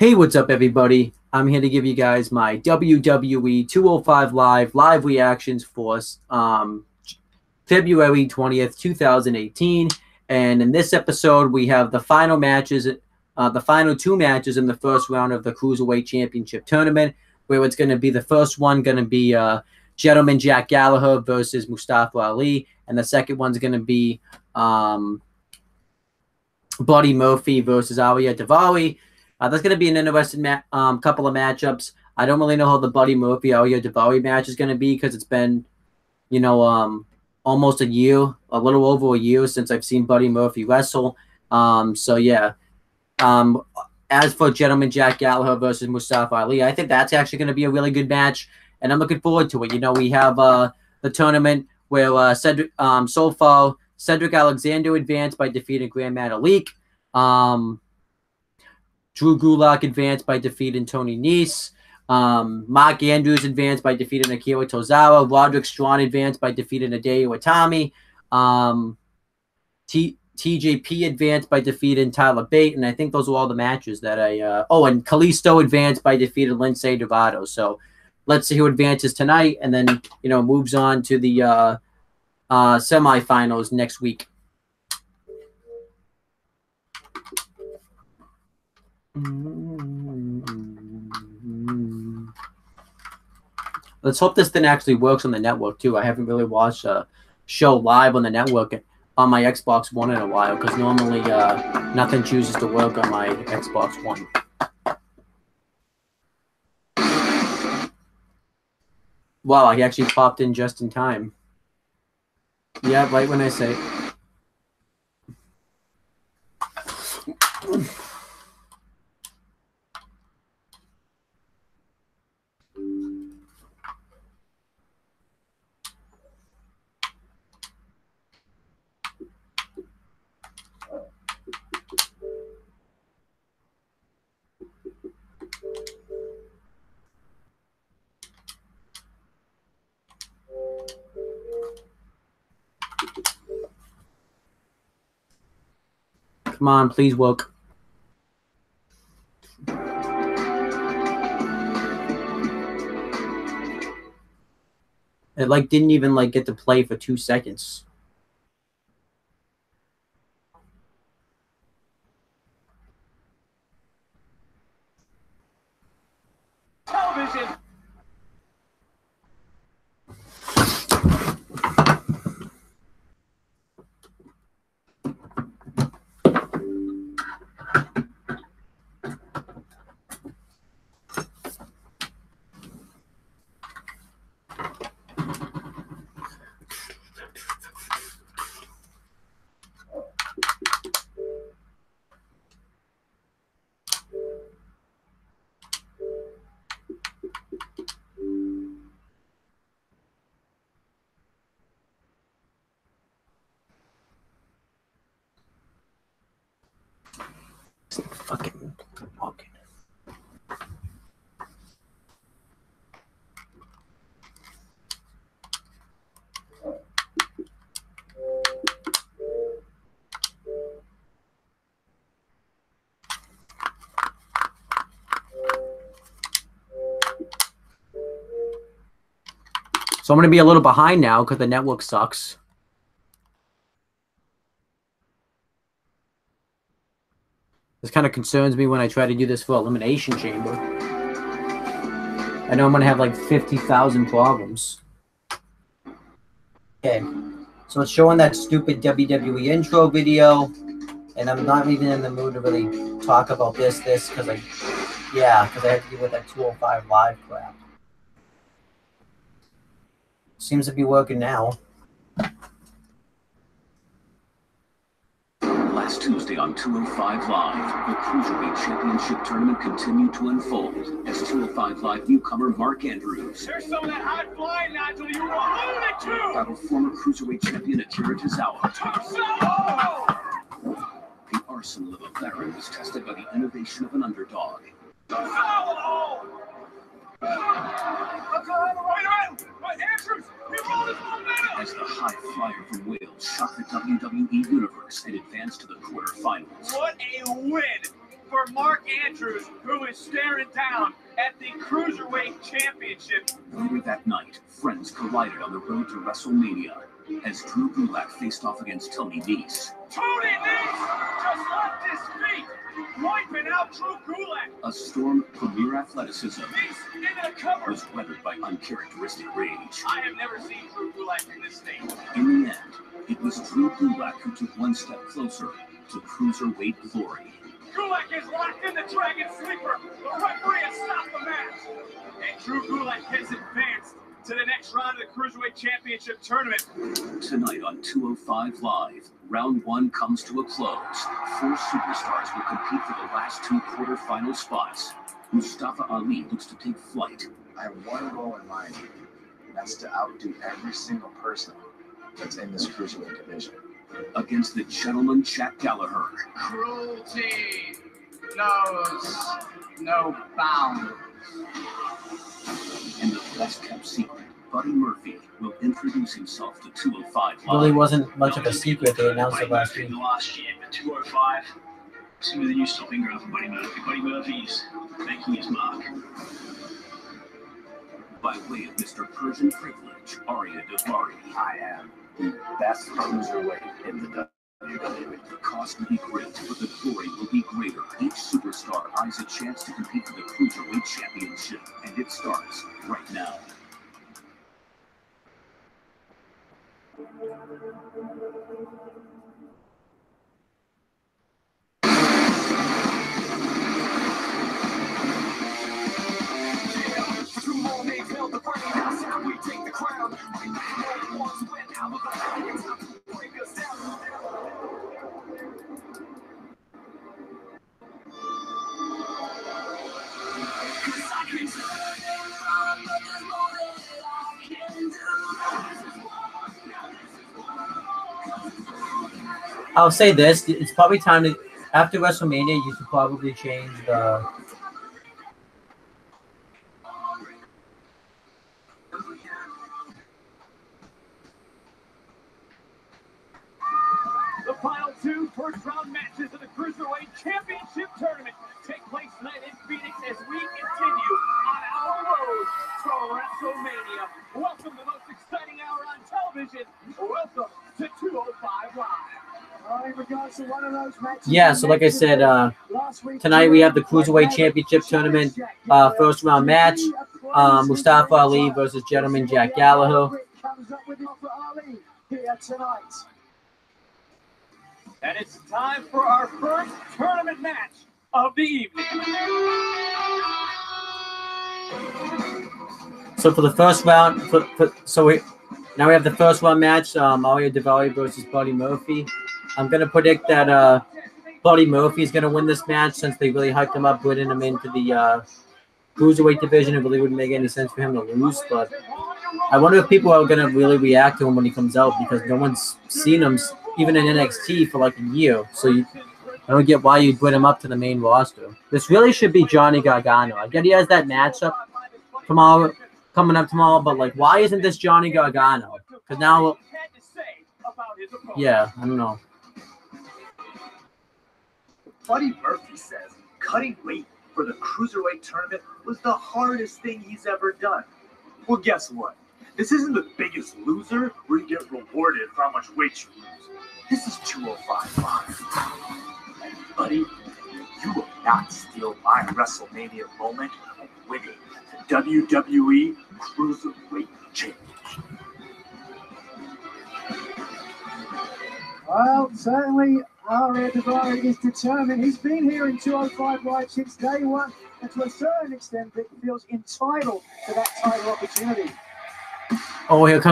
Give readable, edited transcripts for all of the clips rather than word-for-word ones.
Hey, what's up, everybody? I'm here to give you guys my WWE 205 live reactions for February 20th, 2018. And in this episode, we have the final matches, the final two matches in the first round of the Cruiserweight Championship tournament, where it's going to be the first one going to be Gentleman Jack Gallagher versus Mustafa Ali, and the second one's going to be Buddy Murphy versus Arya Daivari. That's going to be an interesting couple of matchups. I don't really know how the Buddy Murphy Arya Daivari match is going to be because it's been, almost a year, a little over a year since I've seen Buddy Murphy wrestle. So yeah. As for Gentleman Jack Gallagher versus Mustafa Ali, I think that's actually going to be a really good match, and I'm looking forward to it. We have the tournament where Cedric Alexander advanced by defeating Grand Metalik. Drew Gulak advanced by defeating Tony Nese. Mark Andrews advanced by defeating Akira Tozawa. Roderick Strong advanced by defeating Hideo Itami. TJP advanced by defeating Tyler Bate, and I think those are all the matches that and Kalisto advanced by defeating Lince Dorado. So let's see who advances tonight, and then moves on to the semifinals next week. Let's hope this thing actually works on the network too. I haven't really watched a show live on the network on my Xbox One in a while, because normally nothing chooses to work on my Xbox One. Wow, I actually popped in just in time. Yeah, right when I say come on, please work. It didn't even get to play for 2 seconds. Television. Fucking walking. So I'm going to be a little behind now because the network sucks. This kind of concerns me when I try to do this for Elimination Chamber. I know I'm going to have 50,000 problems. Okay, so it's showing that stupid WWE intro video, and I'm not even in the mood to really talk about this because I have to deal with that 205 live crap. Seems to be working now. Last Tuesday on 205 Live, the Cruiserweight Championship Tournament continued to unfold as 205 Live newcomer Mark Andrews, There's some of that high flying, Nigel, you were alluded to! battled former Cruiserweight champion Akira Tozawa. The arsenal of a veteran was tested by the innovation of an underdog. As the high flyer from Wales shocked the WWE Universe and advanced to the quarterfinals. What a win for Mark Andrews, who is staring down at the Cruiserweight Championship. Later that night, friends collided on the road to WrestleMania as Drew Gulak faced off against Tony Nese. Tony Nese just left his feet, wiping out Drew Gulak. A storm from mere athleticism Nese into the cover. was weathered by uncharacteristic rage. I have never seen Drew Gulak in this state. In the end, it was Drew Gulak who took one step closer to Cruiserweight glory. Gulak is locked in the Dragon Sleeper. The referee has stopped the match. And Drew Gulak has advanced to the next round of the Cruiserweight Championship Tournament. Tonight on 205 Live, round one comes to a close. Four superstars will compete for the last two quarterfinal spots. Mustafa Ali looks to take flight. I have one goal in mind. That's to outdo every single person that's in this Cruiserweight division. Against the gentleman Jack Gallagher. Cruelty knows no bounds. And the best kept secret, Buddy Murphy, will introduce himself to 205 Live. Really wasn't much of a secret. They announced it last week. The last year for 205. Soon with a new stopping ground for Buddy Murphy. Buddy Murphy's making his mark. By way of Mr. Persian Privilege, Arya Davari. I am the best Cruiserweight in the WWE. The cost will be great, but the glory will be greater. Each superstar eyes a chance to compete for the Cruiserweight Championship, and it starts right now. I'll say this: it's probably time to, after WrestleMania, you should probably change the. The final two first-round matches of the Cruiserweight Championship Tournament take place tonight in Phoenix as we continue on our road to WrestleMania. Welcome to the most exciting hour on television. Welcome to 205 Live. Yeah, so like I said, tonight we have the Cruiserweight Championship Tournament first round match. Mustafa Ali versus gentleman Jack Gallagher. And it's time for our first tournament match of the evening. So for the first round, now we have the first round match. Arya Davari versus Buddy Murphy. I'm gonna predict that Buddy Murphy is gonna win this match since they really hyped him up, putting him into the Cruiserweight division. It really wouldn't make any sense for him to lose, but I wonder if people are gonna really react to him when he comes out because no one's seen him even in NXT for like a year. So I don't get why you put him up to the main roster. This really should be Johnny Gargano. I get he has that matchup coming up tomorrow, but like, why isn't this Johnny Gargano? Because now, yeah, I don't know. Buddy Murphy says cutting weight for the Cruiserweight tournament was the hardest thing he's ever done. Well, guess what? This isn't the Biggest Loser where you get rewarded for how much weight you lose. This is 205 Live. And buddy, you will not steal my WrestleMania moment of winning the WWE Cruiserweight Championship. Well, certainly Arya Davari is determined. He's been here in 205 Live since day one, and to a certain extent, he feels entitled to that title opportunity. Oh, here's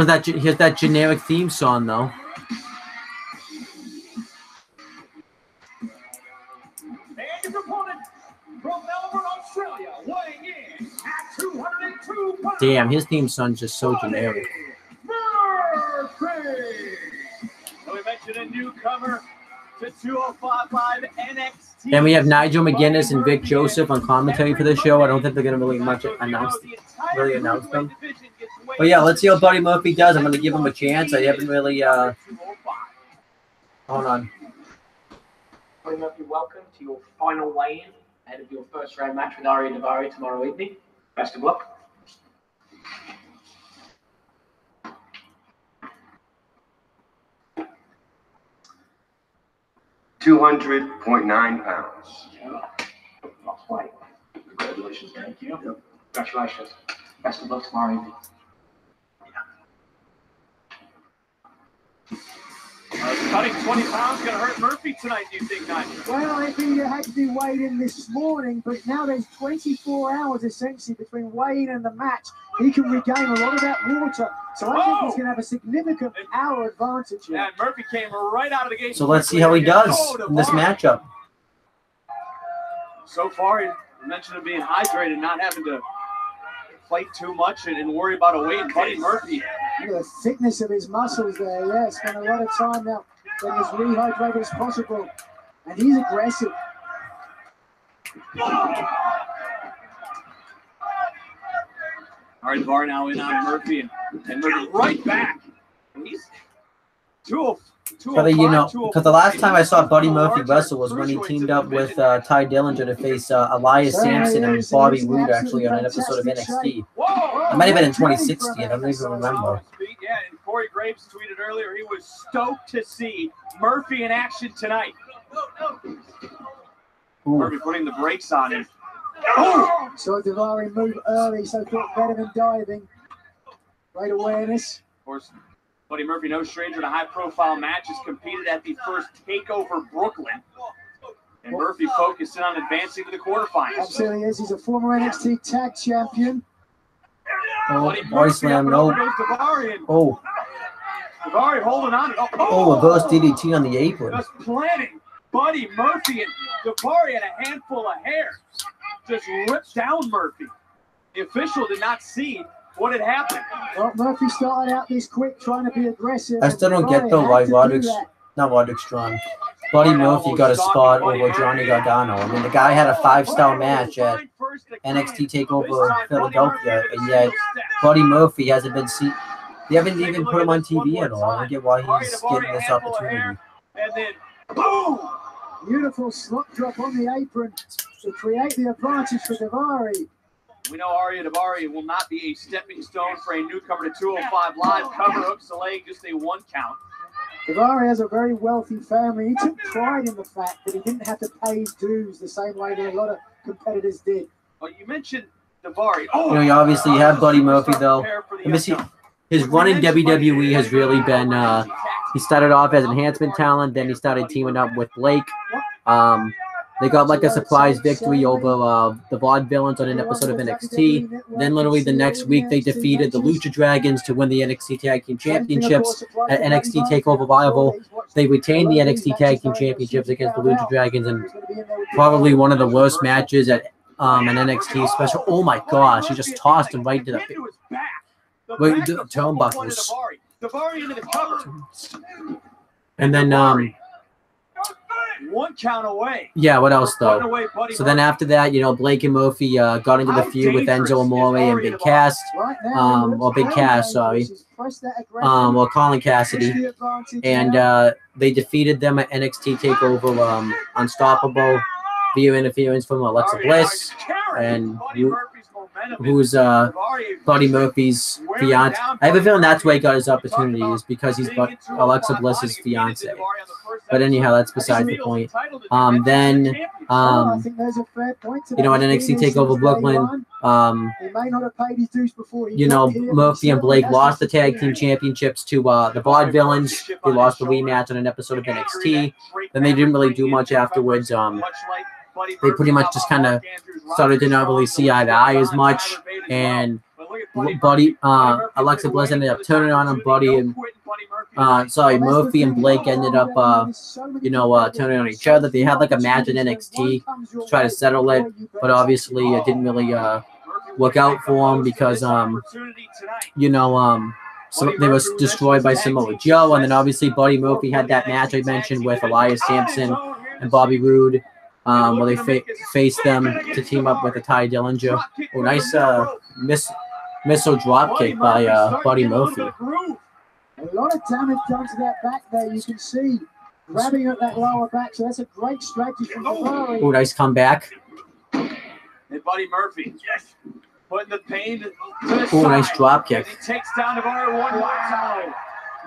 that generic theme song though. And his opponent from Melbourne, Australia, weighing in at 202 pounds. Damn, his theme song's just so generic. Murphy. So we mentioned a newcomer to 205 Live NXT. Then we have Nigel McGuinness and Vic Joseph on commentary for the show. I don't think they're gonna really announce them. But yeah, let's see how Buddy Murphy does. I'm gonna give him a chance. I haven't really hold on. Buddy Murphy, welcome to your final weigh-in ahead of your first round match with Arya Daivari tomorrow evening. Best of luck. £200.9. Lost weight. Congratulations, thank you. Yep. Congratulations. Best of luck tomorrow evening. Cutting 20 pounds going to hurt Murphy tonight, do you think, Nigel? Well, I think it had to be weighed in this morning, but now there's 24 hours essentially between weigh-in and the match. He can regain a lot of that water, so I think he's going to have a significant power advantage here. And Murphy came right out of the gate. So let's see how he does in this matchup. So far, you mentioned him being hydrated, not having to fight too much and worry about a weight. Buddy Murphy. Look at the thickness of his muscles there. Yeah, spent a lot of time now getting as rehydrated as possible. And he's aggressive. All right, Daivari now in on Murphy and Murphy right back. And he's 205, You know, because the last time I saw Buddy Murphy wrestle was when he teamed up with Ty Dillinger to face Elias Sampson and Bobby Roode actually on an episode of NXT. It might have been in 2016. I don't even remember. Yeah, and Corey Graves tweeted earlier he was stoked to see Murphy in action tonight. Murphy putting the brakes on him. Oh! So Daivari moved early, so thought better than diving. Great awareness. Of course, Buddy Murphy, no stranger to high-profile matches, competed at the first TakeOver Brooklyn. And Murphy focused in on advancing to the quarterfinals. Absolutely is. He's a former NXT Tag Champion. Body slam, no. Oh. Daivari holding on. Oh, reverse DDT on the apron. Just planning. Buddy Murphy and Daivari had a handful of hair. Just ripped down Murphy. The official did not see what had happened. Well, Murphy started out this quick, trying to be aggressive. I still don't get though why Roderick Strong. Buddy Murphy got a spot over Johnny Gargano. I mean, the guy had a 5-star match at NXT TakeOver Philadelphia, and yet Buddy Murphy hasn't been seen. They haven't even put him on TV at all. I don't get why he's getting this opportunity. And then, boom! Beautiful slop drop on the apron to create the advantage for Daivari. We know Arya Daivari will not be a stepping stone for a newcomer to 205 Live. Cover hooks the leg, just a 1 count. Daivari has a very wealthy family. He took pride in the fact that he didn't have to pay his dues the same way that a lot of competitors did. Well, you mentioned Daivari. You know, you obviously have Buddy Murphy, though. Let me see. His run in WWE has really been, he started off as enhancement talent, then he started teaming up with Blake. They got like a surprise victory over the Vaudevillains on an episode of NXT. Then literally the next week, they defeated the Lucha Dragons to win the NXT Tag Team Championships at NXT TakeOver Viable. They retained the NXT Tag Team Championships against the Lucha Dragons, and probably one of the worst matches at an NXT special. Oh my gosh, he just tossed him right to the turnbuckles. Daivari into the cover. And then 1 count away. Yeah, what else though? So then after that, you know, Blake and Murphy got into the feud with Enzo Amore and Big Cass, or Big Cass, sorry, or Colin Cassidy, and they defeated them at NXT TakeOver Unstoppable via interference from Alexa Bliss, and who's Buddy Murphy's fiance. I have a feeling that's where he got his opportunities, because he's Alexa Bliss's fiance. But anyhow, that's beside the point. Then, you know, at NXT TakeOver Brooklyn, you know, Murphy and Blake lost the Tag Team Championships to the Vaudevillains. They lost the rematch on an episode of NXT. Then they didn't really do much afterwards. They pretty much just kind of started to not really see eye to eye as much, and Buddy, Alexa Bliss ended up turning on him. Buddy and Murphy and Blake ended up, turning on each other. They had like a match in NXT to try to settle it, but obviously it didn't really work out for them because, so they was destroyed by Samoa Joe, and then obviously Buddy Murphy had that match I mentioned with Elias Sampson and Bobby Roode. Where they faced them to team up with a Ty Dillinger. Oh, nice missile drop kick by Buddy Murphy. A lot of damage done to that back there. You can see grabbing at that lower back. So that's a great strategy from Ferrari. Oh, nice comeback. And Buddy Murphy, yes, putting the pain to the Oh, side. nice drop kick. He takes down Navarro one more time.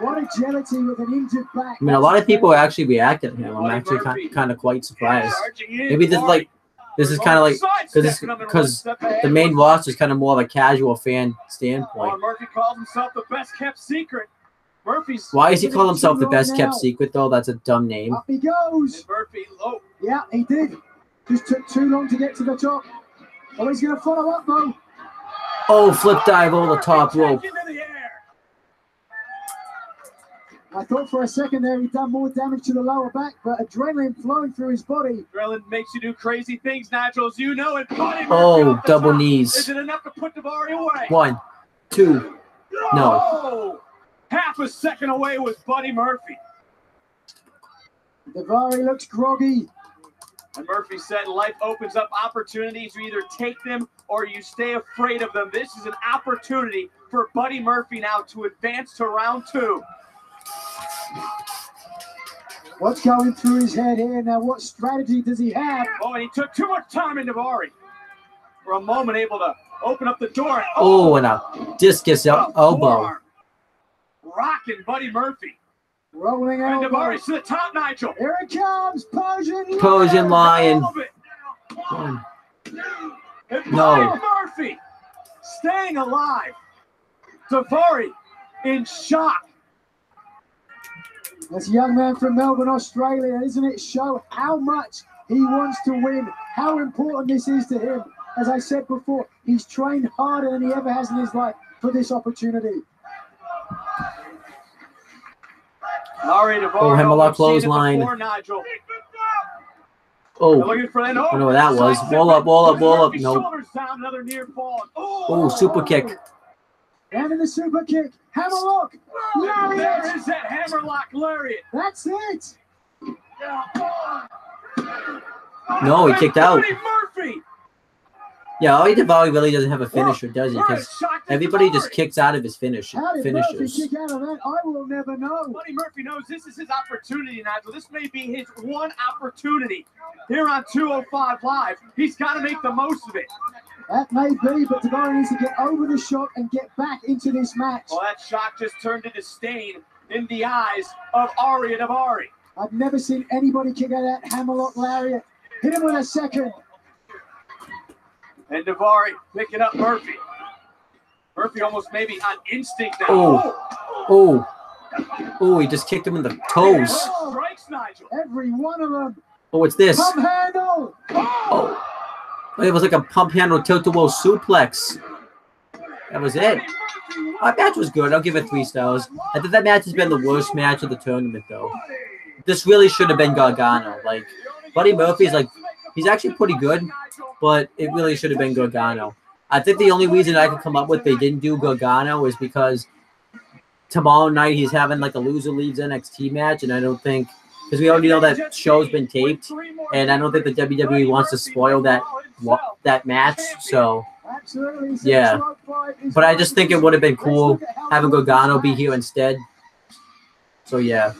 What agility with an injured back. I mean, a lot of people actually reacted to him. I'm actually kind of quite surprised. Maybe this is kind of like because the main roster is kind of more of a casual fan standpoint. Murphy calls himself the best kept secret. Murphy's Why does he call himself the best kept secret though? That's a dumb name. Up he goes. And Murphy low. Yeah, he did. Just took too long to get to the top. Oh, he's going to follow up though. Oh, flip dive over the top rope. I thought for a second there he'd done more damage to the lower back, but adrenaline flowing through his body. Adrenaline makes you do crazy things, Nigel, as you know. And Buddy Murphy Oh, off the double top. knees. Is it enough to put Davari away? 1, 2. No. Oh, half a second away was Buddy Murphy. Davari looks groggy. And Murphy said life opens up opportunities. You either take them or you stay afraid of them. This is an opportunity for Buddy Murphy now to advance to round 2. What's going through his head here now? What strategy does he have? Oh, and he took too much time in Davari. For a moment, able to open up the door. And, Oh, and a discus elbow. Forearm. Rocking Buddy Murphy. Rolling And elbow. Davari to the top, Nigel. Here it comes. Persian Lion. All of it. One. And No. Buddy Murphy staying alive. Davari in shock. This young man from Melbourne, Australia, isn't it? Show how much he wants to win, how important this is to him. As I said before, he's trained harder than he ever has in his life for this opportunity. All right, Davari. Oh, Hemlock we've seen it clothesline. before, Nigel. Oh, They're looking for that. I don't know what that was. Wall up, wall up, wall up. Murphy's Nope. shoulders down, another near fall. Oh, super kick. And in the super kick, hammerlock, lariat. There is that hammerlock lariat. That's it. No, he kicked out. Buddy Murphy. Yeah, Ollie Davari really doesn't have a finisher, does he? Because everybody just kicks out of his How did Murphy finishers. kick out of that? I will never know. Buddy Murphy knows this is his opportunity, Nigel. This may be his one opportunity here on 205 Live. He's got to make the most of it. That may be, but Davari needs to get over the shock and get back into this match. Well, that shock just turned to disdain in the eyes of Arya Davari. I've never seen anybody kick out of that hammerlock lariat. Hit him with a second. And Davari picking up Murphy. Murphy almost maybe on instinct now. Oh. Oh, he just kicked him in the toes. Strikes, Nigel. Every one of them. Oh, what's this? Pump handle. Oh. It was like a pump handle tilt-a-whirl suplex. That was it. That match was good. I'll give it 3 stars. I think that match has been the worst match of the tournament, though. This really should have been Gargano. Like, Buddy Murphy's like, he's actually pretty good, but it really should have been Gargano. I think the only reason I could come up with they didn't do Gargano is because tomorrow night he's having like a loser leaves NXT match, and I don't think, because we already know that show's been taped, and I don't think the WWE wants to spoil that match. So yeah, but I just think it would have been cool having Gargano be here instead. So yeah.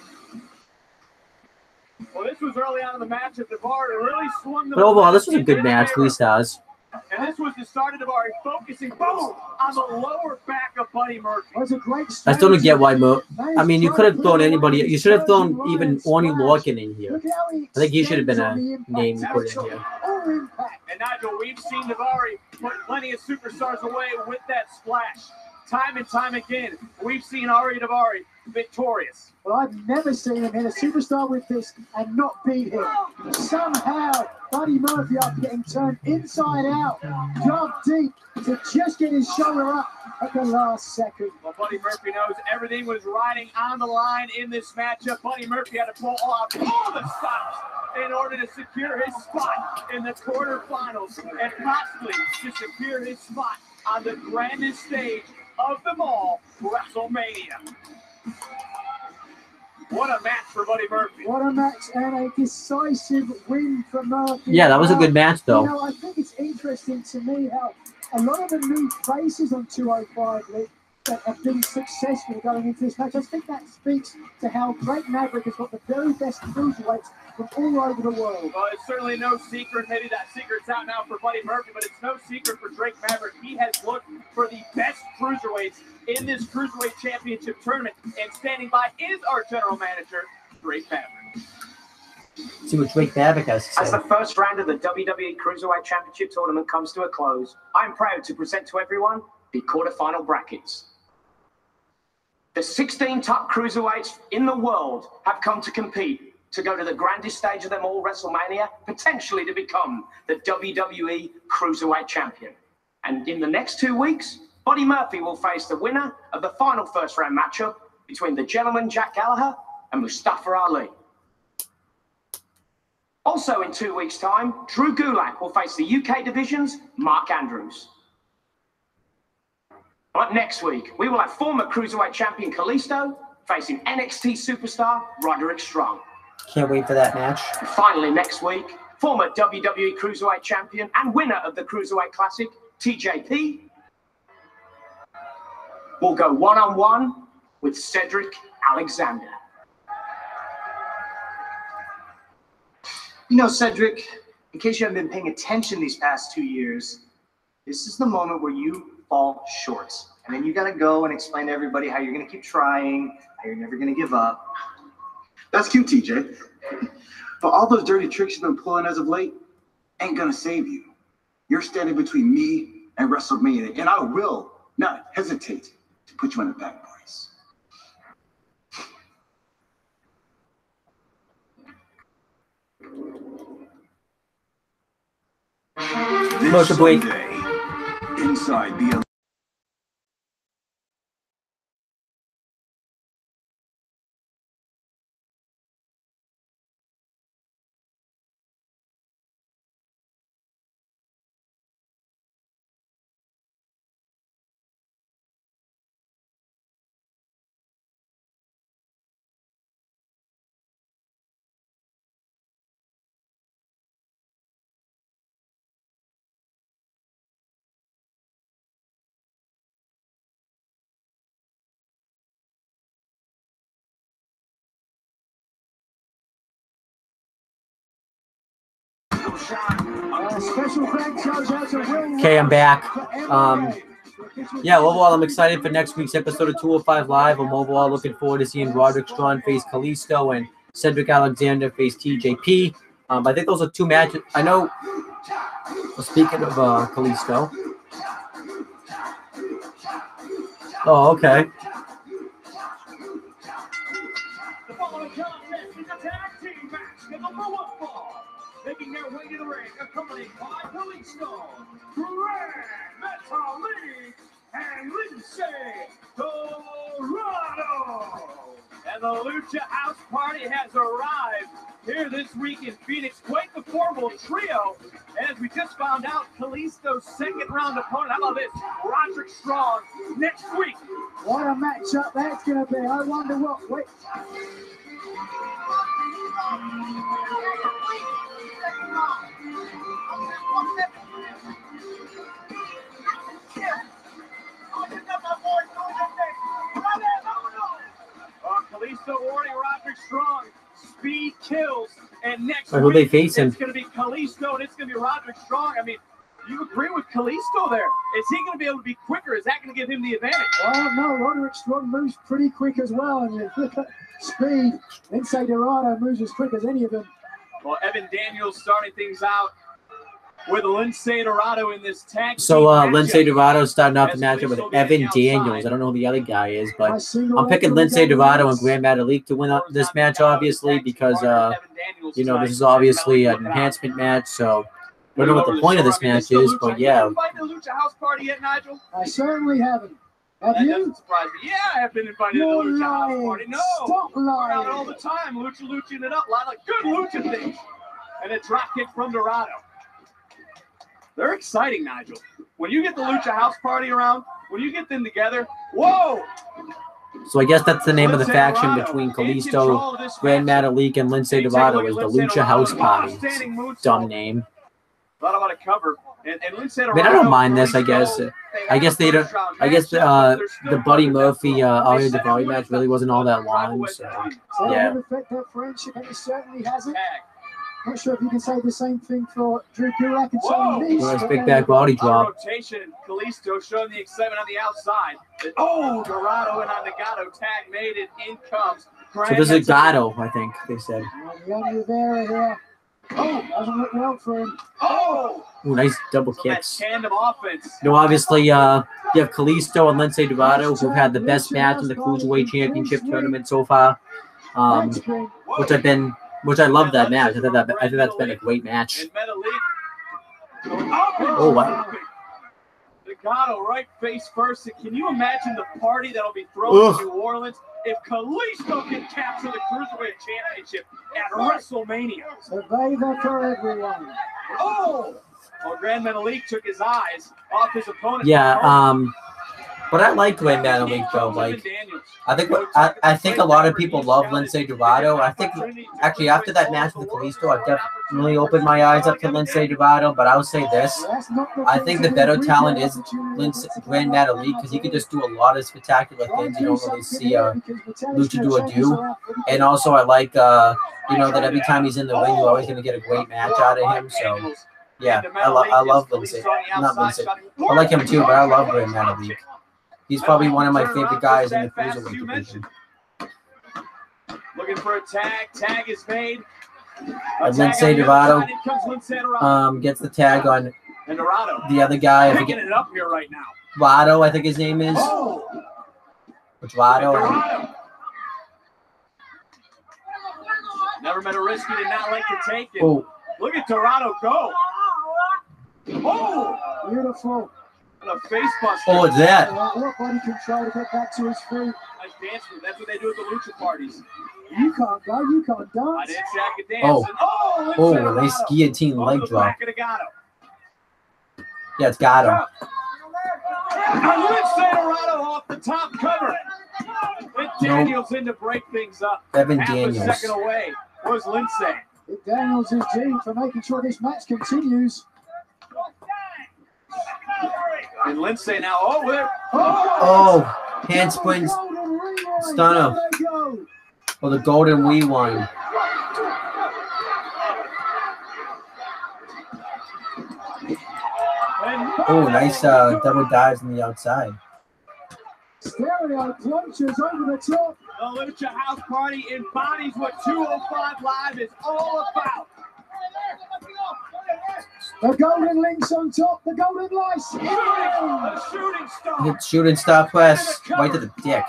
Well, this was early on in the match. If Davari really swung the. But overall, this was a good match. 3 stars. And this was the start of Davari focusing, boom, on the lower back of Buddy Murphy. That was a great I still don't get why I mean, you could have thrown anybody. You should have thrown even Orny Lorcan in here. I think he should have been a name to put in here. And Nigel, we've seen Davari put plenty of superstars away with that splash. Time and time again, we've seen Arya Davari victorious. Well, I've never seen him hit a superstar with this and not beat him. Somehow, Buddy Murphy after getting turned inside out, dug deep to just get his shoulder up at the last second. Well, Buddy Murphy knows everything was riding on the line in this matchup. Buddy Murphy had to pull off all the stops in order to secure his spot in the quarterfinals and possibly to secure his spot on the grandest stage of them all, WrestleMania. What a match for Buddy Murphy. What a match and a decisive win for Murphy. Yeah, that was a good match, though. You know, I think it's interesting to me how a lot of the new faces on 205 League that have been successful going into this match. I think that speaks to how Drake Maverick has got the very best cruiserweights from all over the world. Well, it's certainly no secret. Maybe that secret's out now for Buddy Murphy, but it's no secret for Drake Maverick. He has looked for the best cruiserweights in this Cruiserweight Championship tournament, and standing by is our general manager, Drake Maverick. See what Drake Maverick has to say. As the first round of the WWE Cruiserweight Championship tournament comes to a close, I'm proud to present to everyone the quarterfinal brackets. The 16 top cruiserweights in the world have come to compete to go to the grandest stage of them all, WrestleMania, potentially to become the WWE Cruiserweight Champion. And in the next 2 weeks, Buddy Murphy will face the winner of the final first round matchup between the gentleman Jack Gallagher and Mustafa Ali. Also in 2 weeks' time, Drew Gulak will face the UK division's Mark Andrews. But next week, we will have former Cruiserweight Champion Kalisto facing NXT superstar Roderick Strong. Can't wait for that match. And finally, next week, former WWE Cruiserweight Champion and winner of the Cruiserweight Classic, TJP, will go one-on-one with Cedric Alexander. You know, Cedric, in case you haven't been paying attention these past 2 years, this is the moment where you fall short. And then you got to go and explain to everybody how you're going to keep trying, how you're never going to give up. That's cute, TJ. But all those dirty tricks you've been pulling as of late ain't going to save you. You're standing between me and WrestleMania, and I will not hesitate to put you on the back brace. This Sunday, inside the Special thanks goes out to Will. Okay, I'm back. Yeah, overall, I'm excited for next week's episode of 205 Live. I'm overall looking forward to seeing Roderick Strong face Kalisto and Cedric Alexander face TJP. I think those are two matches. I know, speaking of Kalisto. Oh, okay. The following contest is a tag team match in the lower fall. Making their way to the ring, accompanied by Kalisto, Grand Metalik, and Lindsay Dorado. And the Lucha House Party has arrived here this week in Phoenix. Quite the formal trio. And as we just found out, Kalisto's second round opponent, how about this? Roderick Strong next week. What a matchup that's going to be. I wonder what. Wait. Kalisto warning Roderick Strong. Speed kills. And next who week, they facing? It's going to be Kalisto and it's going to be Roderick Strong. I mean, you agree with Kalisto there. Is he going to be able to be quicker? Is that going to give him the advantage? Well, no, Roderick Strong moves pretty quick as well. And speed, Lindsay Dorado moves as quick as any of them. Well, Evan Daniels starting things out with Lindsay Dorado in this tag. So Lindsay Dorado starting off the matchup with Evan Daniels. I don't know who the other guy is, but I'm picking Lindsay Dorado and Grand Metalik to win this match, obviously, because you know, this is obviously an enhancement match. So I don't know what the point of this match is, but yeah. Have you been invited to the Lucha House Party yet, Nigel? I certainly haven't. Have That you? doesn't surprise me. Yeah, I have been invited to the You're Lucha House lying. Party. No, Stop we're out lying. all the time, luching it up, a lot of good lucha things, and a drop kick from Dorado. They're exciting, Nigel. When you get the Lucha House Party around, when you get them together, whoa! So I guess that's the name of the faction between Kalisto, Grand Metalik, and Lindsay Dorado is the Lucha House Party. Dumb name. Thought about a cover. And Lince I mean, I don't mind this. I guess they don't. I guess the Buddy Murphy Arya Daivari match really wasn't all that long. So yeah. That affect that friendship, and it certainly hasn't. Not sure if you can say the same thing for Drew Gulak and Tony Nese. Nice big back body drop. Rotation, Kalisto showing the excitement on the outside. Oh, Dorado and Nagato tag made it. In comes. So this is Gato, I think they said. Leon Rivera here. Oh, doesn't look well for him. Oh! Ooh, nice double So kicks. that tandem offense. You know, obviously, you have Kalisto and Lince Dorado, who've had the best match in the Cruiserweight Championship tournament so far. Which I love that match. I think that's been a great match. And Metalik. Oh wow. Nagato right face first. Can you imagine the party that'll be thrown in New Orleans if Kalisto can capture the Cruiserweight Championship at WrestleMania? Survivor for everyone. Oh! Well, Grand Metalik took his eyes off his opponent. Yeah, but I like Grand Metalik though. Like, I think a lot of people love Lince Dorado. I think actually after that match with Kalisto, I've definitely opened my eyes up to Lince Dorado. But I would say this: I think the better talent is Grand Metalik because he can just do a lot of spectacular things you don't really see Luchador do. And also, I like that every time he's in the ring, you're always going to get a great match out of him. So yeah, I love Lince. Not Lince. I like him too, but I love Grand Metalik. He's probably one of my favorite guys in the Cruiserweight division. Looking for a tag. Tag is made. And Lince Dorado gets the tag on the other guy. Picking it up here right now. Rado, I think his name is. It's Rado. Never met a risk he did not like to take it. Oh. Look at Dorado go. Oh! Beautiful. A face buster. Oh, it's that. What body control to get back to his feet. Nice dance move. That's what they do at the lucha parties. You can't go. You can't dance. I didn't say I could dance. Oh, nice guillotine leg drop. Yeah, it's Gato. Lince Dorado off the top cover. With Daniels in to break things up. Evan Half Daniels. a second away was Lince. Daniels is due for making sure this match continues. And Lince now, handspring stunner. Oh, the golden wee one. Oh, nice double dives on the outside. Stereo punches over the top. The Lucha House Party embodies what 205 Live is all about. The golden links on top, the golden lice. The shooting star. Hit shooting star press right to the dick.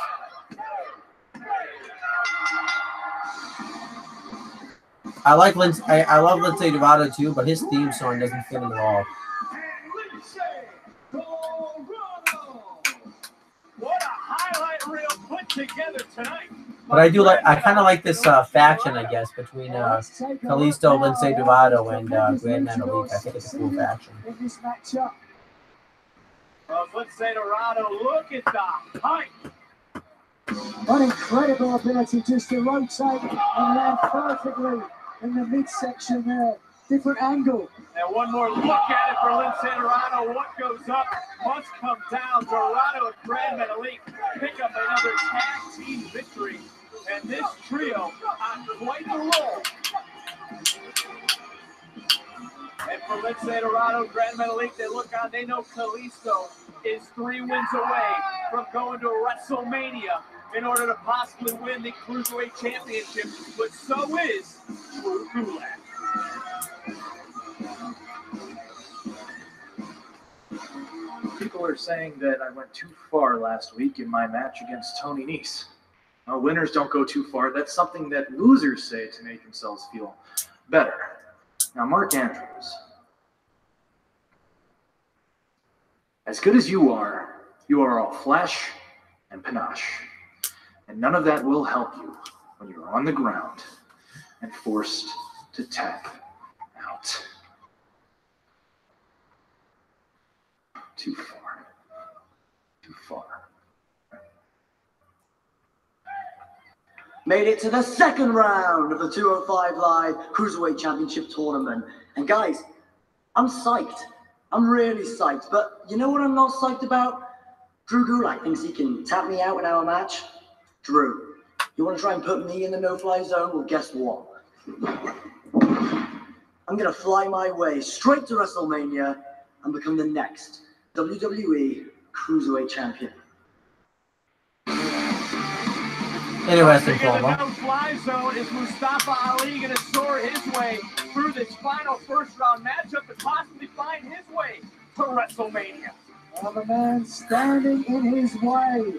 I like Lince. I love Lince Dorado too, but his theme song doesn't fit him at all. What a highlight reel put together tonight. But I kind of like this faction, I guess, between Kalisto, Lince Dorado, and Grand Metalik. I think it's a cool faction. In this matchup. Lince Dorado, look at the height. What incredible ability just to rotate and land perfectly in the midsection there. Different angle. And one more look at it for Lince Dorado. What goes up must come down. Dorado and Grand Metalik pick up another tag team victory. And this trio on quite the roll. And for Lince Dorado, Grand Metalik, they look on, they know Kalisto is 3 wins away from going to WrestleMania in order to possibly win the Cruiserweight Championship, but so is Drew Gulak. People are saying that I went too far last week in my match against Tony Nese. Well, winners don't go too far. That's something that losers say to make themselves feel better. Now, Mark Andrews, as good as you are all flash and panache. And none of that will help you when you're on the ground and forced to tap out. Too far. Too far. Made it to the second round of the 205 Live Cruiserweight Championship Tournament. And guys, I'm psyched. I'm really psyched. But you know what I'm not psyched about? Drew Gulak thinks he can tap me out in our match. Drew, you want to try and put me in the no-fly zone? Well, guess what? I'm going to fly my way straight to WrestleMania and become the next WWE Cruiserweight Champion. Interesting promo. The no-fly zone is Mustafa Ali going to soar his way through this final first-round matchup to possibly find his way to WrestleMania. Well, the man standing in his way,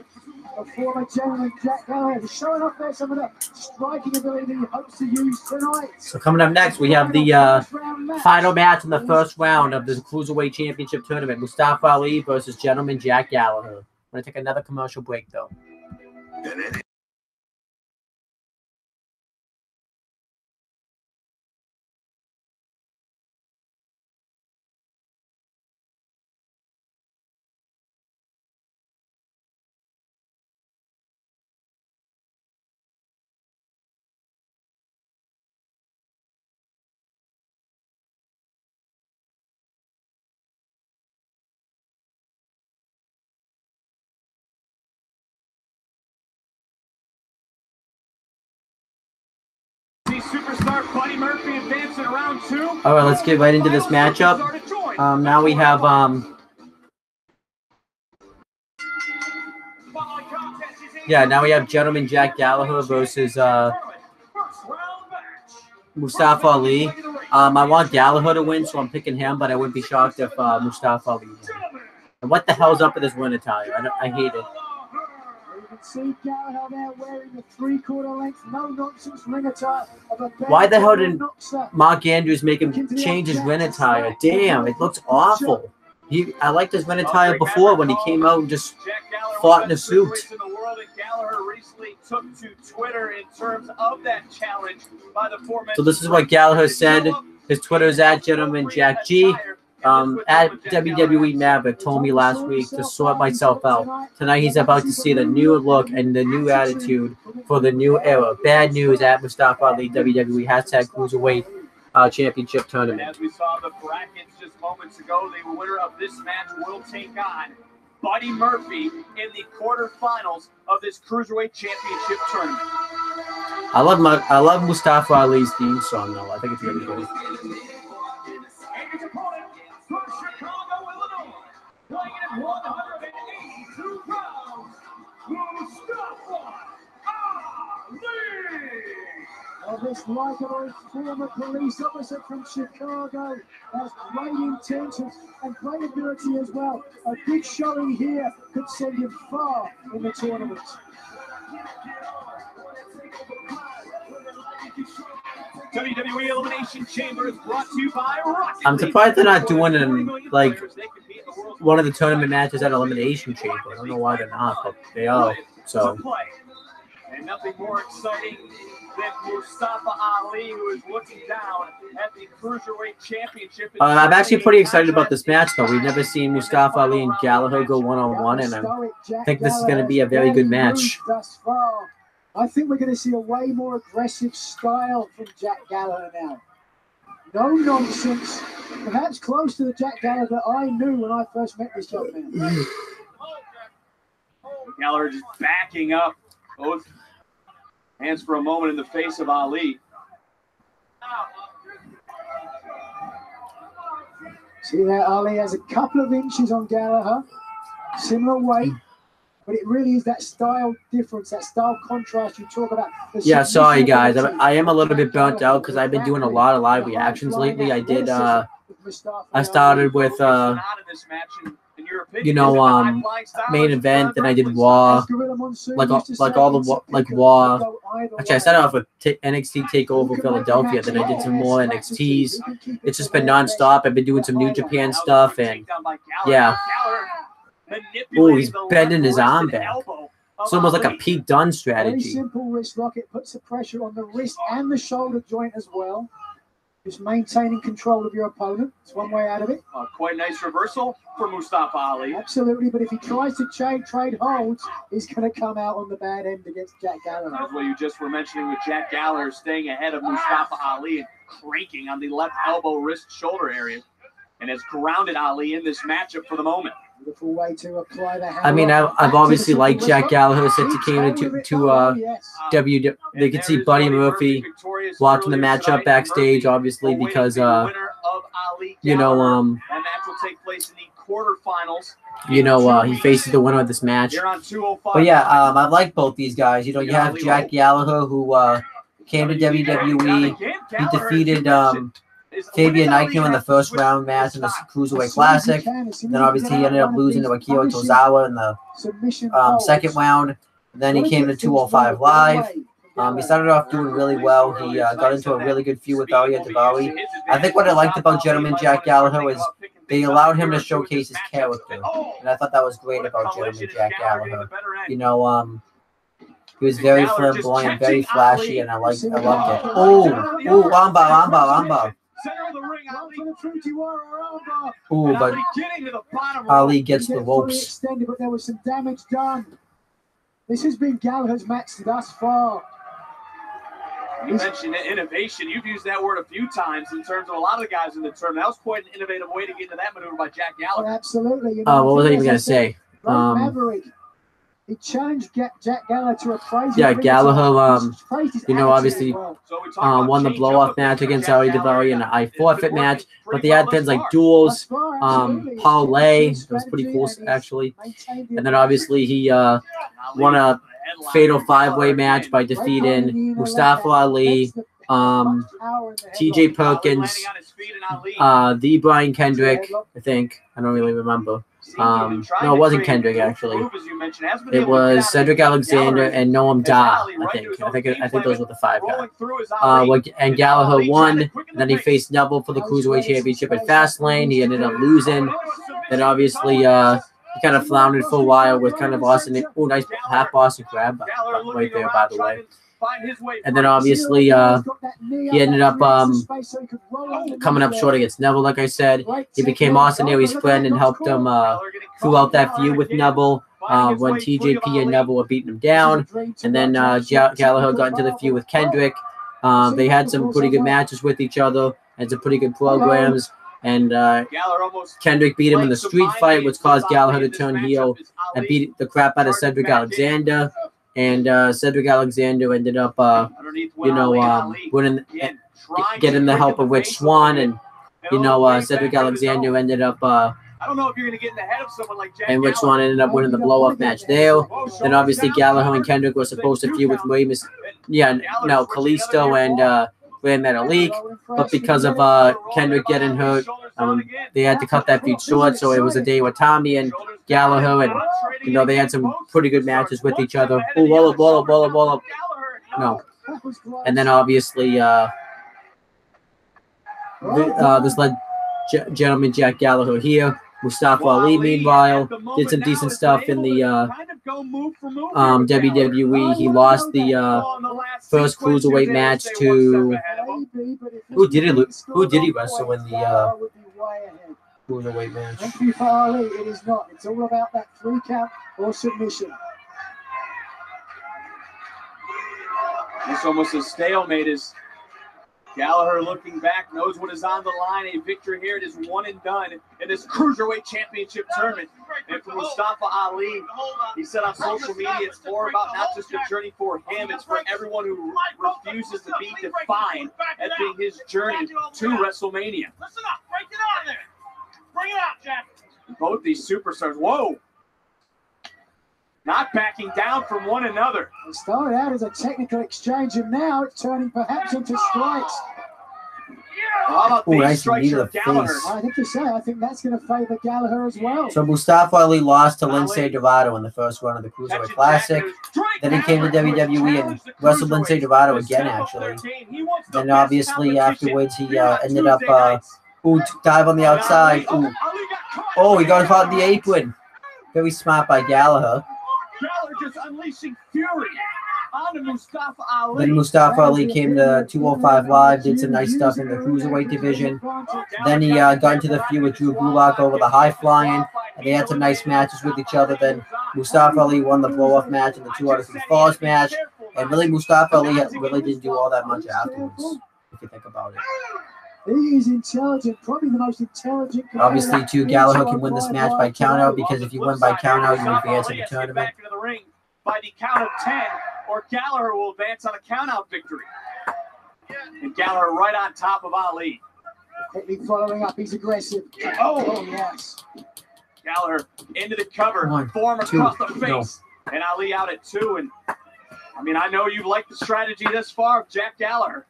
the former gentleman Jack Gallagher, showing off there some of the striking ability he hopes to use tonight. So coming up next, we have the final match in the first round of the Cruiserweight Championship Tournament. Mustafa Ali versus gentleman Jack Gallagher. I'm going to take another commercial break, though. Superstar Buddy Murphy advancing around 2. All right, let's get right into this matchup. Now we have now we have gentleman Jack Gallagher versus Mustafa Ali. I want Gallagher to win, so I'm picking him, but I wouldn't be shocked if Mustafa Ali won. And what the hell's up with this win attire? I hate it. You can see Gallagher there wearing the 3/4 length, no nonsense ring attire. Why the hell did Mark Andrews make him change his ring attire? Damn, it looks awful. I liked his ring attire before when he came out and just fought in a suit. Gallagher recently took to Twitter in terms of that challenge by the So this is what Gallagher said. His Twitter is at gentleman Jack G. At WWE Maverick told me last week to sort myself out. Tonight he's about to see the new look and the new attitude for the new era. Bad news at Mustafa Ali WWE # Cruiserweight Championship Tournament. And as we saw the brackets just moments ago, the winner of this match will take on Buddy Murphy in the quarterfinals of this Cruiserweight Championship Tournament. I love Mustafa Ali's theme song though. I think it's really good. From Chicago, Illinois, playing in 182 pounds, Mustafa Ali! Well, this likable former police officer from Chicago has great intentions and great ability as well. A big showing here could send him far in the tournament. WWE Elimination Chamber is brought to you by Rocket I'm surprised they're not doing like one of the tournament matches at Elimination Chamber. I don't know why they're not, but they are. So. And nothing more exciting than Mustafa Ali, who is looking down at the Cruiserweight Championship. I'm actually pretty excited about this match, though. We've never seen Mustafa Ali and Gallagher go one-on-one, and I think this is going to be a very good match. I think we're going to see a way more aggressive style from Jack Gallagher now. No nonsense. Perhaps close to the Jack Gallagher I knew when I first met this young man. Gallagher just backing up. Both hands for a moment in the face of Ali. See there, Ali has a couple of inches on Gallagher. Similar weight. But it really is that style difference, that style contrast you talk about. Yeah, sorry guys. I am a little bit burnt out because I've been doing a lot of live reactions lately. I did I started with main event, then I did Raw, like all the Raw. Actually, I started off with NXT Takeover Philadelphia, then I did some more NXTs. It's just been nonstop. I've been doing some New Japan stuff, and yeah. Oh, he's bending his arm back. It's almost like a Pete Dunne strategy. Very simple wrist lock. It puts the pressure on the wrist and the shoulder joint as well. Just maintaining control of your opponent. It's one way out of it. Quite nice reversal for Mustafa Ali. Absolutely, but if he tries to trade holds, he's going to come out on the bad end against Jack Gallagher. That's what you just were mentioning with Jack Gallagher staying ahead of Mustafa Ali and cranking on the left elbow, wrist, shoulder area. and has grounded Ali in this matchup for the moment. Beautiful way to apply the I mean, I've obviously liked Jack Gallagher since he came into WWE. They could see Buddy Murphy watching the matchup backstage, obviously, because you know, that match will take place in the quarterfinals. You know, he faces the winner of this match. But yeah, I like both these guys. You know, you have Jack Gallagher, who came to WWE. He defeated Fabian Aichner in the first round match in the Cruiserweight Classic. Then obviously he ended up losing to Akira Tozawa in the second round. Then he came to 205 Live. He started off doing really well. He got into a really good feud with Ariya Daivari. I think what I liked about Gentleman Jack Gallagher was they allowed him to showcase his character. And I thought that was great about Gentleman Jack Gallagher. You know, he was very flamboyant, very flashy, and I loved it. Oh, armbar. Ooh, but Ali gets the ropes. But there was some damage done. This has been Gallagher's match thus far. You mentioned innovation. You've used that word a few times in terms of a lot of the guys in the tournament. That was quite an innovative way to get into that maneuver by Jack Gallagher. Oh, absolutely. You know, what was I even going to say? Maverick. He challenged Jack Gallagher to a crazy. Yeah, Gallagher, you know, obviously won the blow-off match against Ariya Daivari in an forfeit match. But they had things like duels, parlay. That was pretty cool, actually. And then obviously he won a fatal five-way match by defeating Mustafa Ali, T.J. Perkins, the Brian Kendrick, I think. I don't really remember. No, it wasn't Kendrick, actually. It was Cedric Alexander and Noam Dar, I think those were the five guys. And Gallagher won. And then he faced Neville for the Cruiserweight Championship at Fastlane. He ended up losing. Then obviously he kind of floundered for a while with kind of Austin. Oh, nice half Boston crab right there, by the way. And then obviously he ended up coming up short against Neville, like I said. He became Austin Aries' friend and helped him throughout that feud with Neville when TJP and Neville were beating him down. And then Gallagher got into the feud with Kendrick. They had some pretty good matches with each other and some pretty good programs. And Kendrick beat him in the street fight, which caused Gallagher to turn heel and beat the crap out of Cedric Alexander. And Cedric Alexander ended up, winning, getting the help of Rich Swann. And, Cedric Alexander ended up, I don't know if you're going to get in the head of someone like Jack. And Rich Swann ended up winning the blow-off match there. Then obviously Gallagher and Kendrick were supposed to feud with Kalisto and Grand Metalik. But because of Kendrick getting hurt, they had to cut that feud short. So it was a day with Tommy and Gallagher, and they had some pretty good matches with each other. Oh, roll up. No. And then obviously this led Gentleman Jack Gallagher here. Mustafa Ali, meanwhile, did some decent stuff in the WWE. He lost the first Cruiserweight match to... Who did he wrestle in the Cruiserweight match? Thank you for Ali. It is not. It's all about that 3 count or submission. It's almost a stalemate as Gallagher, looking back, knows what is on the line. A victory here. It is one and done in this Cruiserweight Championship tournament. And for Mustafa Ali, he said on social media, it's more about not just a journey for him, it's for everyone who refuses to be defined as being his journey to WrestleMania. Listen up. Break it out there. Bring it out, Jack. Both these superstars, whoa, not backing down from one another. It started out as a technical exchange, and now it's turning perhaps into strikes. How about these strikes from Gallagher? I think I think that's going to favor Gallagher as well. So Mustafa Ali lost to Lince Dorado in the first round of the Cruiserweight Classic. Then he came to WWE and wrestled Lince Dorado again, actually. Then obviously afterwards he ended up dive on the outside. Ooh. Oh, he got caught in the apron. Very smart by Gallagher. Gallagher just unleashing fury onto Mustafa Ali. Then Mustafa Ali came to 205 Live, did some nice stuff in the Cruiserweight division. Then he got into the feud with Drew Gulak over the high flying. And they had some nice matches with each other. Then Mustafa Ali won the blow-off match in the 2 out of 3 falls match. And really, Mustafa Ali really didn't do all that much afterwards, if you think about it. He is intelligent, probably the most intelligent. Obviously, too, Gallagher can win this match by countout because if you win by countout, you advance in the tournament. Back into the ring by the count of 10, or Gallagher will advance on a countout victory. And Gallagher right on top of Ali. Quickly following up, he's aggressive. Oh yes. Gallagher into the cover, form across the face, and Ali out at 2. And I mean, I know you've liked the strategy thus far of Jack Gallagher.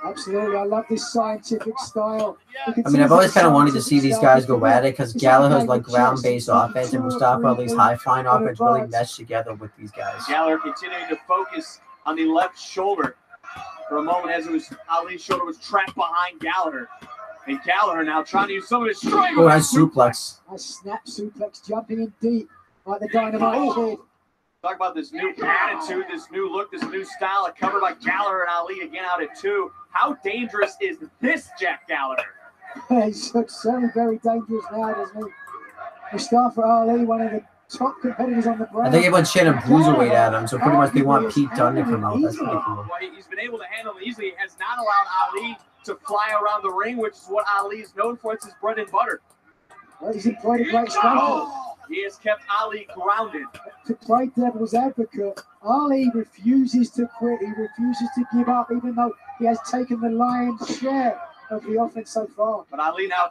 Absolutely, I love this scientific style. I mean, I've always kind of wanted to see these guys go at it because Gallagher's like ground-based offense and Mustafa Ali's high-flying offense really mesh together with these guys. Gallagher continuing to focus on the left shoulder for a moment as Ali's shoulder was trapped behind Gallagher. And Gallagher now trying to use some of his strength. Oh, nice suplex. A snap suplex, jumping in deep like the Dynamite Kid. Talk about this new attitude, this new look, this new style, covered by Gallagher and Ali again out at 2. How dangerous is this Jack Gallagher? He's certainly very dangerous now, doesn't he? Mustafa Ali, one of the top competitors on the brand. I think everyone's chanting Bruiserweight at him, so pretty much they want Pete Dunne to come out. That's pretty cool. Well, he's been able to handle it easily. He has not allowed Ali to fly around the ring, which is what Ali is known for. It's his bread and butter. Well, he's employed a great strategy. He has kept Ali grounded. To play devil's advocate, Ali refuses to quit. He refuses to give up, even though he has taken the lion's share of the offense so far. But Ali now,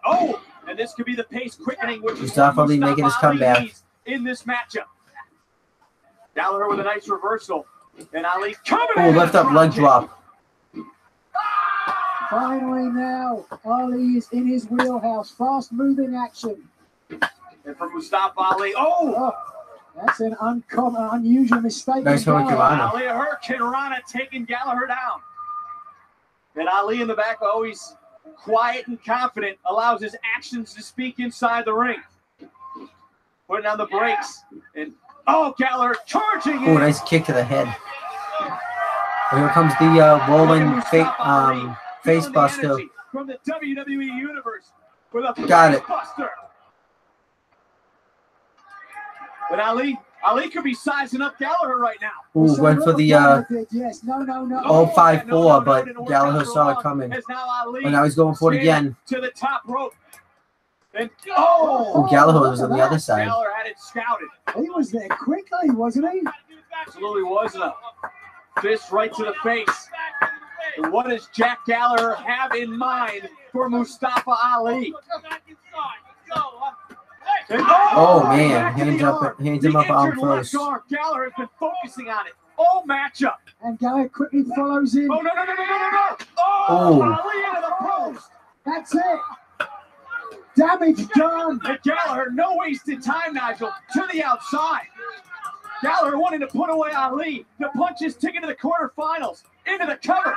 and this could be the pace quickening, which Mustafa Ali making his comeback in this matchup. Gallagher with a nice reversal, and Ali coming. Oh, lift up leg drop. Finally now, Ali is in his wheelhouse. Fast-moving action. And for Mustafa Ali, that's an uncommon, unusual mistake. Nice Hurricane Rana. Ali, a Hurricane Rana taking Gallagher down. And Ali in the back, always quiet and confident, allows his actions to speak inside the ring. Putting on the brakes. And Gallagher charging in. Oh, nice kick to the head. Well, here comes the rolling face buster. From the WWE Universe with a Got it. buster. But Ali could be sizing up Gallagher right now. Ooh, went for the yes. No. 0-5-4, but Gallagher saw it coming. But now he's going for it again. To the top rope. And Gallagher was on the other side. Gallagher had it scouted. He was there quickly, wasn't he? Absolutely was. A fist right to the face. And what does Jack Gallagher have in mind for Mustafa Ali? Oh man, hands him up arm first. Gallagher has been focusing on it all matchup. And Gallagher quickly follows in. No. Oh. Ali into the post. That's it. Damage done. And Gallagher, no wasted time, Nigel, to the outside. Gallagher wanting to put away Ali. The punches taken to the quarterfinals. Into the cover.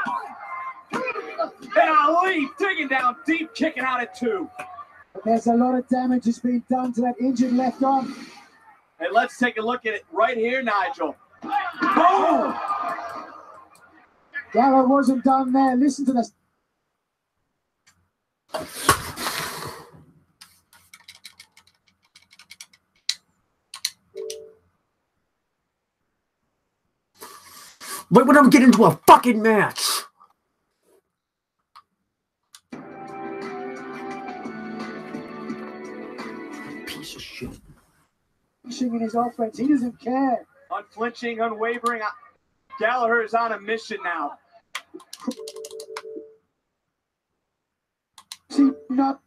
And Ali digging down deep, kicking out at 2. But there's a lot of damage that's been done to that injured left arm. And let's take a look at it right here, Nigel. Boom! Gallagher wasn't done there. Listen to this. Wait when I'm getting into a fucking match. Piece of shit. In his offense, he doesn't care. Unflinching, unwavering. Gallagher is on a mission now. See, not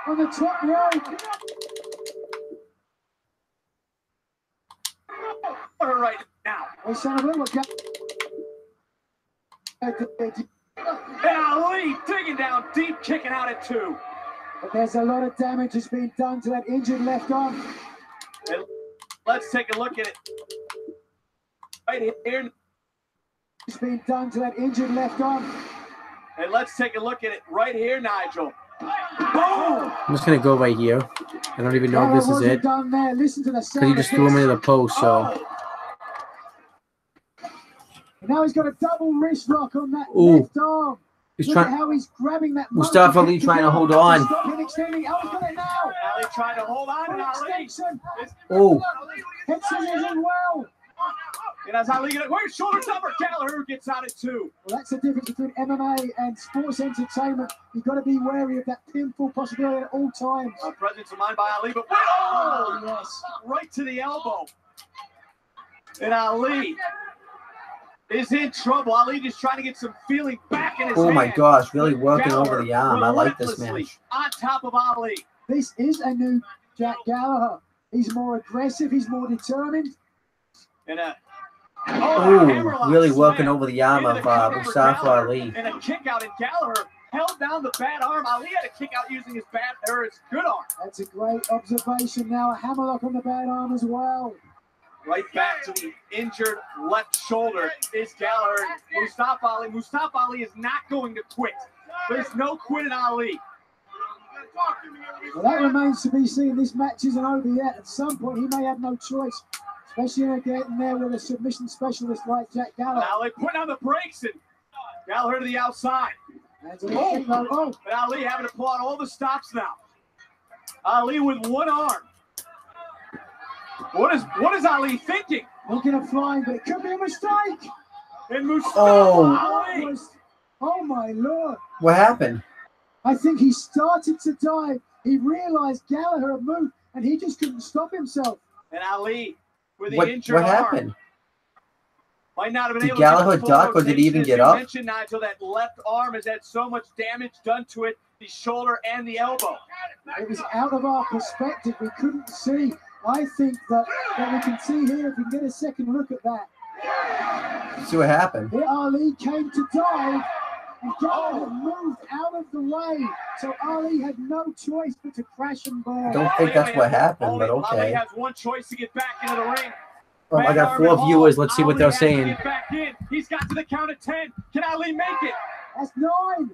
on the top rope. Right now. And Ali digging down deep, kicking out at 2. But there's a lot of damage that's been done to that injured left arm. And let's take a look at it. Right here. It's been done to that injured left arm. And let's take a look at it right here, Nigel. Boom! I'm just gonna go right here. I don't even know if this is it. Done there. Listen to the sound. Because he just threw him into the post, so. And now he's got a double wrist lock on that left arm. He's Look trying. at how he's grabbing that. Mustafa Ali trying to hold on. Extending. Oh, he's got it now. Ali trying to hold on to Ali. Oh. Hits him as well. And as Ali gonna wait, shoulders up, or Gallagher gets out at 2. Well, that's the difference between MMA and sports entertainment. You've got to be wary of that pinfall possibility at all times. Presence of mind by Ali, but Yes. right to the elbow. And Ali is in trouble. Ali just trying to get some feeling back in his hand. my gosh, really working Gallagher over the arm. I like this relentlessly match. on top of Ali. This is a new Jack Gallagher. He's more aggressive. He's more determined. And Really working over the arm of Mustafa Ali. And a kick out, and Gallagher held down the bad arm. Ali had a kick out using his good arm. That's a great observation. Now a hammerlock on the bad arm as well. Right back to the injured left shoulder is Gallagher. Mustafa Ali. Mustafa Ali is not going to quit. There's no quit in Ali. Well, that remains to be seen. This match isn't over yet. At some point, he may have no choice, especially getting there with a submission specialist like Jack Gallagher. Ali putting on the brakes, and Gallagher to the outside. And Ali having to pull out all the stops now. Ali with one arm. What is Ali thinking? Looking at flying, but it could be a mistake. And Mustafa Ali. Oh my Lord. What happened? I think he started to dive. He realized Gallagher had moved, and he just couldn't stop himself. And Ali with the injured What arm. happened? Might not have been Did able Gallagher to get the duck, or did he even get up? up? You mentioned, Nigel, that left arm has had so much damage done to it, the shoulder and the elbow. It was out of our perspective. We couldn't see. I think that we can see here, if we can get a second look at that. See what happened. Here Ali came to dive, and Gallagher moved out of the way. So Ali had no choice but to crash and burn. I don't think that's what happened, but Ali okay. has one choice to get back into the ring. Oh, I got 4 viewers. Let's see what they're saying. Get back in. He's got to the count of 10. Can Ali make it? That's 9.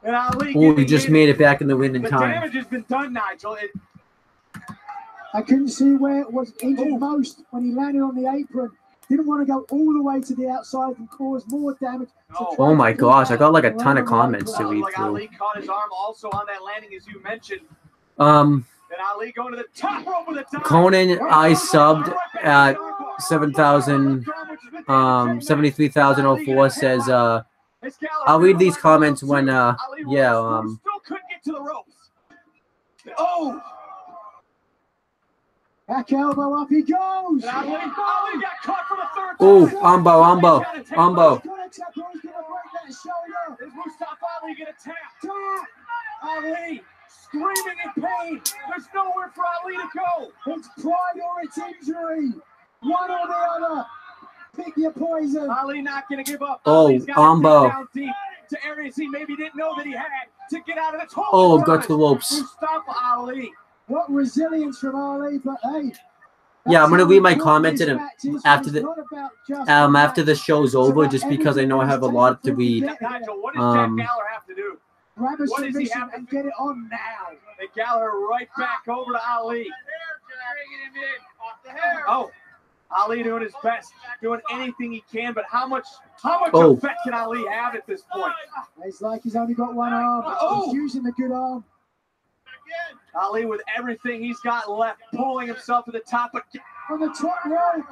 And Ali He just made it back in the win in the time. damage has been done, Nigel. I couldn't see where it was injured most when he landed on the apron. Didn't want to go all the way to the outside and cause more damage. Oh my gosh, I got like a ton of comments to read Like through. Ali caught his arm also on that landing, as you mentioned. Um, And Ali going to the top rope with a dive. Conan, I subbed at 73,004 says, I'll read these comments when, Still couldn't get to the ropes. Oh! Back elbow, up he goes. Ali got caught for the third time. Oh, Umbo. He's gonna tap, or he's gonna break that shoulder. Is Mustafa Ali gonna tap? Ali screaming in pain. There's nowhere for Ali to go. It's pride or it's injury. One or the other. Pick your poison. Ali not gonna give up. Oh, Ali's got to Umbo. dig down deep to areas he maybe didn't know that he had to get out of the hole. Oh, got to the ropes. Mustafa Ali. What resilience from Ali, but hey. Yeah, I'm gonna read my comments after after the show's over, just because I know I have a lot to read. Nigel, what does Jack Gallagher have to do? Grab a What does he submission have to and get it on now. And Gallagher right back over to Ali. Oh, Ali doing his best, doing anything he can, but how much effect can Ali have at this point? It's like he's only got one arm, but he's using the good arm. Ali with everything he's got left, pulling himself to the top. But on the top rope.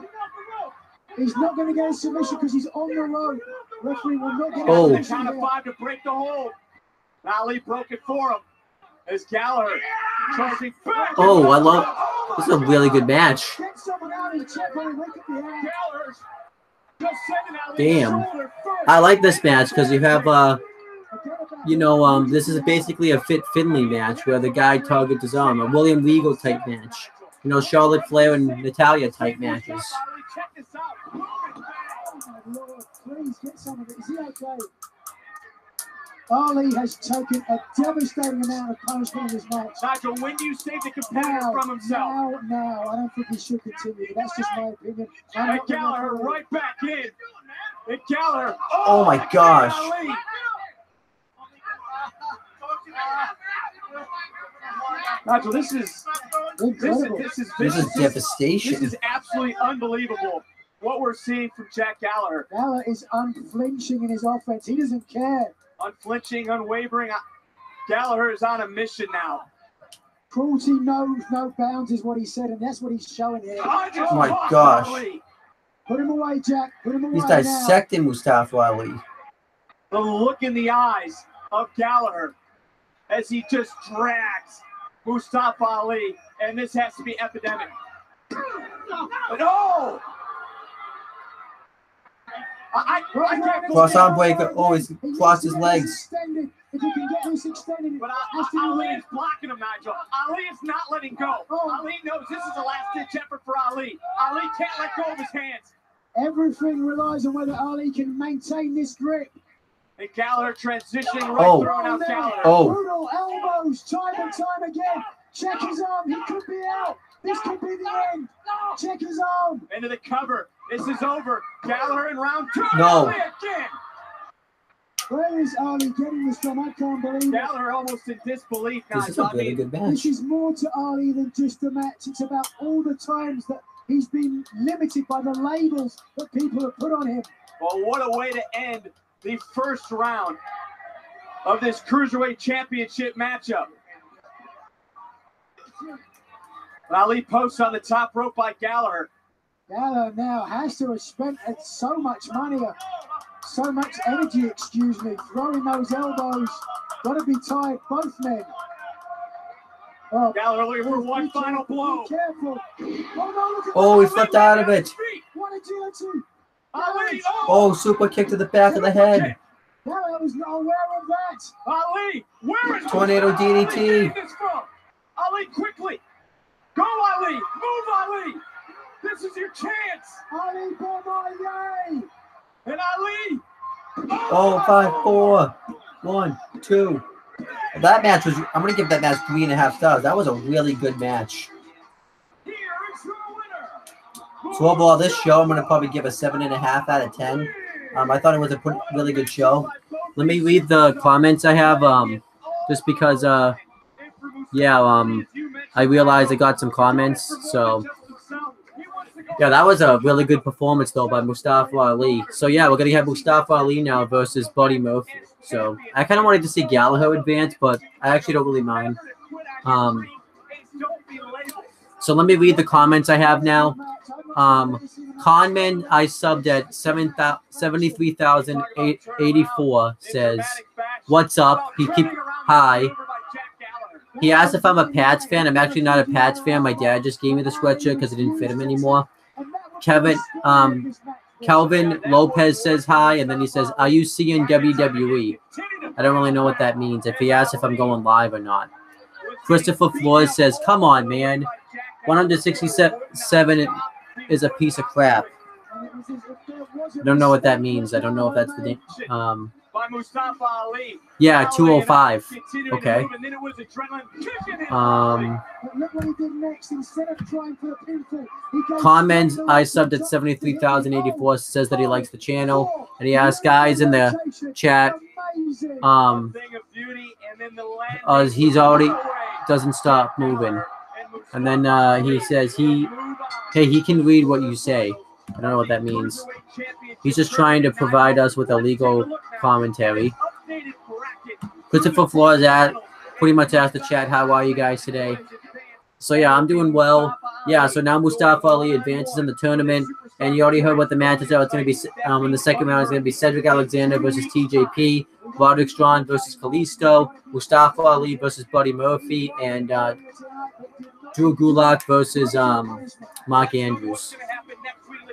He's not going to get a submission because he's on the rope. Referee will not get a count of 5 to break the hold. Ali broke it for him. As Gallagher charging back. Oh, I love. This is a really good match. Get someone out and check on him. Look at the hand. Damn, I like this match because you have this is basically a Fit Finley match where the guy targets his arm, a William Regal type match. You know, Charlotte Flair and Natalya type matches. Lord, please get some of it. Is he okay? Ali has taken a devastating amount of punishment in this match. Nigel, when do you save the competitor from himself? Now, I don't think he should continue. That's just my opinion. And Gallagher right back in. And Gallagher. Oh my gosh. Nigel, this is devastation. This is absolutely unbelievable what we're seeing from Jack Gallagher. Gallagher is unflinching in his offense. He doesn't care. Unflinching, unwavering. Gallagher is on a mission now. Cruelty knows no bounds is what he said, and that's what he's showing here. Oh my gosh. Put him away, Jack. Put him away. He's dissecting Mustafa Ali. The look in the eyes of Gallagher as he just drags Mustafa Ali, and this has to be epidemic. No! I can't Cross arm breaker. Oh, he's crossed his legs. If you can get this extended, but Ali is blocking him, Nigel. Ali is not letting go. Ali knows this is a last-ditch effort for Ali. Ali can't let go of his hands. Everything relies on whether Ali can maintain this grip. And Gallagher transitioning right throwing out Gallagher. Brutal elbows, time and time again. Check his arm. He could be out. This could be the end. Check his arm. Into the cover. This is over. Gallagher in round 2. No. Ali again. Where is Ali getting this from? I can't believe it. Gallagher almost in disbelief now. This is a really good match. This is more to Ali than just a match. It's about all the times that he's been limited by the labels that people have put on him. Well, what a way to end the first round of this Cruiserweight Championship matchup. Ali posts on the top rope by Gallagher. Gallagher now has to have spent so much money, so much energy, excuse me, throwing those elbows. Got to be tired, both men. Oh, Gallagher looking for one final blow. Be careful. Oh, he flipped out of it. What agility. Ali, oh, super kick to the back of the head. Gallagher was not aware of that. Ali, where is Tornado DDT. Ali, quickly. Go, Ali. Move, Ali. This is your chance. Ali Bomaye. And Ali. Oh, 5, 4, 1, 2. That match was, I'm going to give that match 3.5 stars. That was a really good match. So overall, this show, I'm going to probably give a 7.5 out of 10. I thought it was a really good show. Let me read the comments I have, just because, I realized I got some comments. So, yeah, that was a really good performance, though, by Mustafa Ali. So, yeah, we're going to have Mustafa Ali now versus Buddy Murphy. So, I kind of wanted to see Gallagher advance, but I actually don't really mind. So, let me read the comments I have now. Conman, I subbed at 73,084, says, "What's up?" Hi. He asked if I'm a Pats fan. I'm actually not a Pats fan. My dad just gave me the sweatshirt because it didn't fit him anymore. Calvin Lopez says hi, and then he says, "Are you seeing WWE?" I don't really know what that means. If he asks if I'm going live or not. Christopher Flores says, "Come on, man. 167 is a piece of crap." I don't know what that means. I don't know if that's the name. Yeah, 205. Okay. Comments, I subbed at 73,084, says that he likes the channel, and he asked guys in the chat, he's already doesn't stop moving, and then he says he can read what you say. I don't know what that means. He's just trying to provide us with a legal commentary. Christopher Flores pretty much asked the chat, "How are you guys today?" So yeah, I'm doing well. Yeah, so now Mustafa Ali advances in the tournament, and you already heard what the matches are. It's going to be in the second round. It's going to be Cedric Alexander versus TJP, Roderick Strong versus Kalisto, Mustafa Ali versus Buddy Murphy, and Drew Gulak versus Mark Andrews.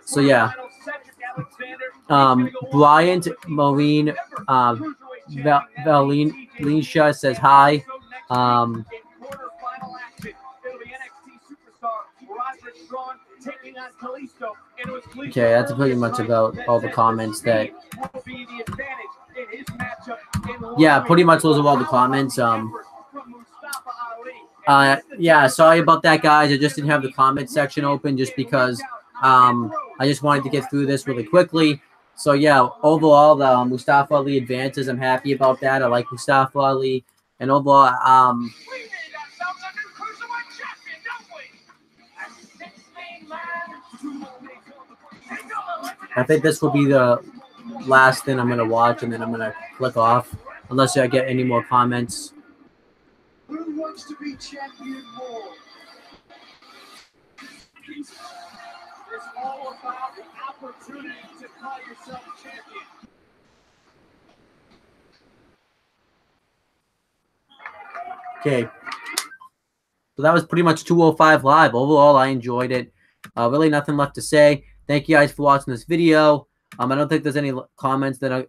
So yeah, Bryant Marine Valinsha says hi. Okay, that's pretty much about all the comments that. Yeah, pretty much those are all the comments. Yeah, sorry about that, guys. I just didn't have the comment section open just because I just wanted to get through this really quickly. So yeah, overall, the Mustafa Ali advances. I'm happy about that. I like Mustafa Ali, and overall, I think this will be the last thing I'm gonna watch, and then I'm gonna click off, unless I get any more comments. Who wants to be champion more? all about the opportunity to call yourself champion. Okay. So that was pretty much 205 Live. Overall, I enjoyed it. Really nothing left to say. Thank you guys for watching this video. I don't think there's any comments that are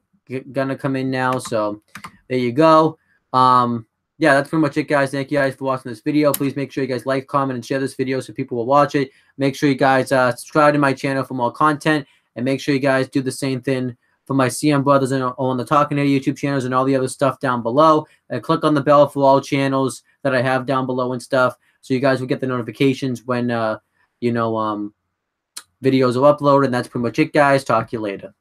going to come in now. So there you go. Yeah, that's pretty much it, guys. Thank you guys for watching this video. Please make sure you guys like, comment, and share this video so people will watch it. Make sure you guys subscribe to my channel for more content. And make sure you guys do the same thing for my CM Brothers and on the Talking Head YouTube channels and all the other stuff down below. And click on the bell for all channels that I have down below and stuff, so you guys will get the notifications when videos are uploaded. And that's pretty much it, guys. Talk to you later.